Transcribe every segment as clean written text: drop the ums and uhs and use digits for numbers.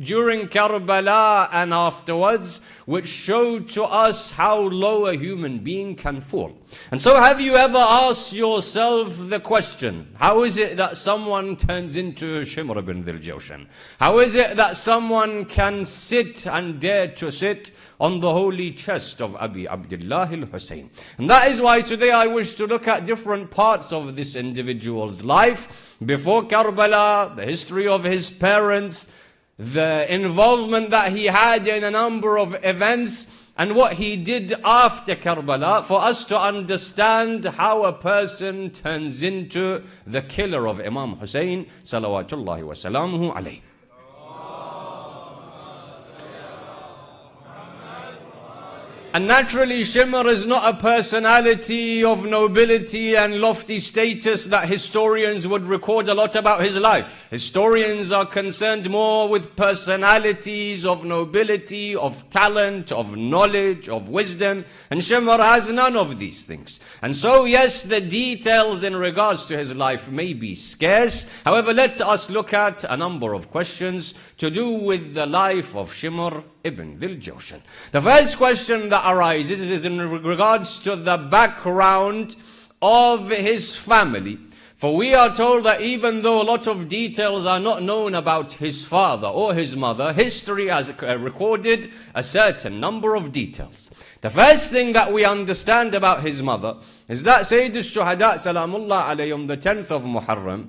during Karbala and afterwards, which showed to us how low a human being can fall. And so have you ever asked yourself the question, how is it that someone turns into Shimr ibn Dhil Jawshan? How is it that someone can sit and dare to sit on the holy chest of Abi Abdullah al-Hussein? And that is why today I wish to look at different parts of this individual's life. Before Karbala, the history of his parents, the involvement that he had in a number of events, and what he did after Karbala, for us to understand how a person turns into the killer of Imam Hussein salawatullahi wa salamuhu alayhi. And naturally, Shimr is not a personality of nobility and lofty status that historians would record a lot about his life. Historians are concerned more with personalities of nobility, of talent, of knowledge, of wisdom. And Shimr has none of these things. And so, yes, the details in regards to his life may be scarce. However, let us look at a number of questions to do with the life of Shimr ibn Dhil Jawshan. The first question that arises is in regards to the background of his family. For we are told that even though a lot of details are not known about his father or his mother, history has recorded a certain number of details. The first thing that we understand about his mother is that Sayyid al-Shuhada salamullah alayhim, the 10th of Muharram,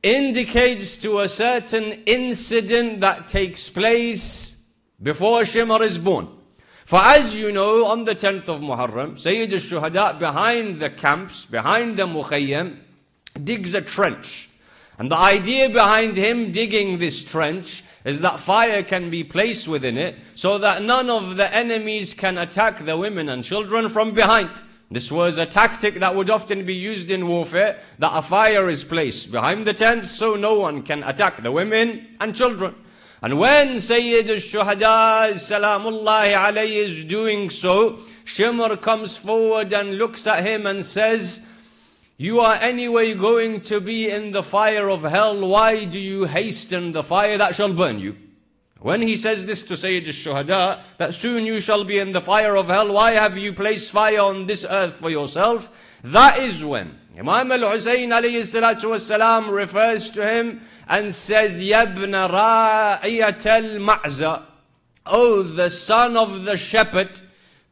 indicates to a certain incident that takes place before Shimr is born. For as you know, on the 10th of Muharram, Sayyid al-Shuhada, behind the camps, behind the Mukhayyam, digs a trench. And the idea behind him digging this trench is that fire can be placed within it, so that none of the enemies can attack the women and children from behind. This was a tactic that would often be used in warfare, that a fire is placed behind the tent so no one can attack the women and children. And when Sayyid al-Shuhada salamullahi alayhi is doing so, Shimr comes forward and looks at him and says, "You are anyway going to be in the fire of hell. Why do you hasten the fire that shall burn you?" When he says this to Sayyid al-Shuhada, that soon you shall be in the fire of hell, why have you placed fire on this earth for yourself? That is when Imam al-Husayn alayhi salatu wassalam refers to him and says, "Yabna ra'iyat al-ma'za," oh, the son of the shepherd.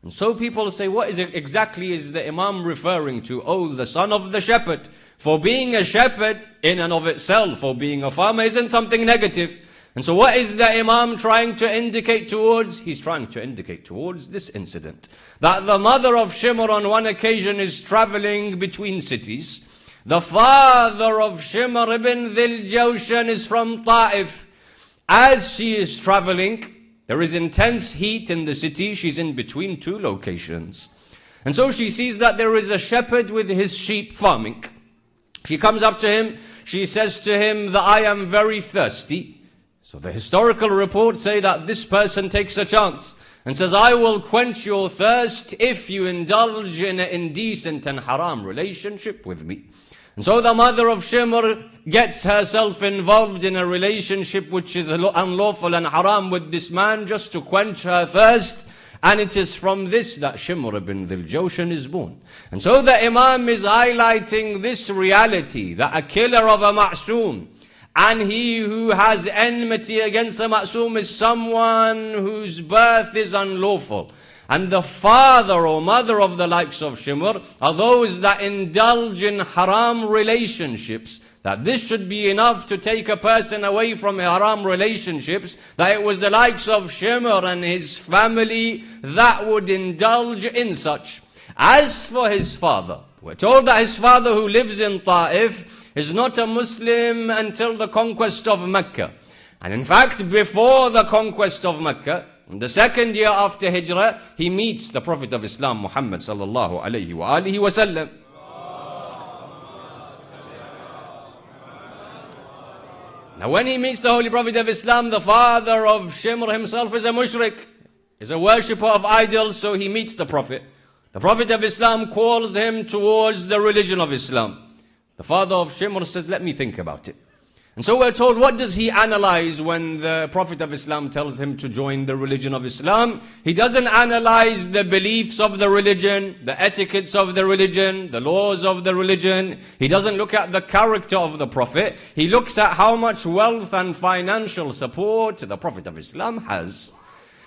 And so people say, what is it exactly is the Imam referring to? Oh, the son of the shepherd. For being a shepherd in and of itself, or being a farmer, isn't something negative. And so what is the Imam trying to indicate towards? He's trying to indicate towards this incident. That the mother of Shimr on one occasion is traveling between cities. The father of Shimr ibn Dhil Jawshan is from Ta'if. As she is traveling, there is intense heat in the city. She's in between two locations. And so she sees that there is a shepherd with his sheep farming. She comes up to him. She says to him that I am very thirsty. So the historical reports say that this person takes a chance and says, I will quench your thirst if you indulge in an indecent and haram relationship with me. And so the mother of Shimr gets herself involved in a relationship which is unlawful and haram with this man just to quench her thirst. And it is from this that Shimr ibn Dhil Jawshan is born. And so the Imam is highlighting this reality, that a killer of a ma'soom, and he who has enmity against a ma'soom is someone whose birth is unlawful. And the father or mother of the likes of Shimr are those that indulge in haram relationships. That this should be enough to take a person away from haram relationships. That it was the likes of Shimr and his family that would indulge in such. As for his father, we're told that his father, who lives in Ta'if, is not a Muslim until the conquest of Mecca. And in fact, before the conquest of Mecca, in the second year after Hijrah, he meets the Prophet of Islam, Muhammad sallallahu alayhi wa alihi wa sallam. Now when he meets the Holy Prophet of Islam, the father of Shimr himself is a mushrik, is a worshipper of idols, so he meets the Prophet. The Prophet of Islam calls him towards the religion of Islam. The father of Shimr says, let me think about it. And so we're told, what does he analyze when the Prophet of Islam tells him to join the religion of Islam? He doesn't analyze the beliefs of the religion, the etiquettes of the religion, the laws of the religion. He doesn't look at the character of the Prophet. He looks at how much wealth and financial support the Prophet of Islam has.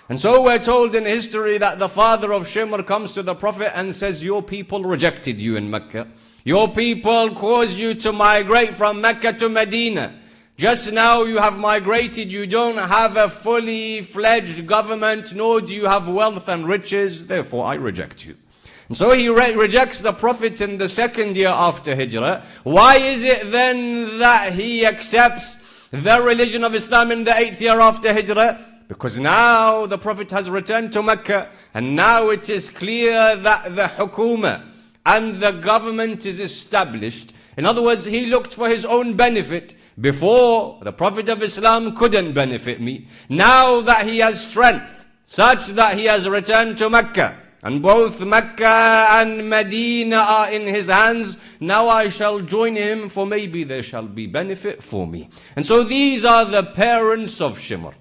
And so we're told in history that the father of Shimr comes to the Prophet and says, your people rejected you in Mecca. Your people caused you to migrate from Mecca to Medina. Just now you have migrated, you don't have a fully fledged government, nor do you have wealth and riches, therefore I reject you. And so he rejects the Prophet in the second year after Hijrah. Why is it then that he accepts the religion of Islam in the 8th year after Hijrah? Because now the Prophet has returned to Mecca, and now it is clear that the hukuma and the government is established. In other words, he looked for his own benefit. Before, the Prophet of Islam couldn't benefit me. Now that he has strength, such that he has returned to Mecca, and both Mecca and Medina are in his hands, now I shall join him, for maybe there shall be benefit for me. And so these are the parents of Shimr.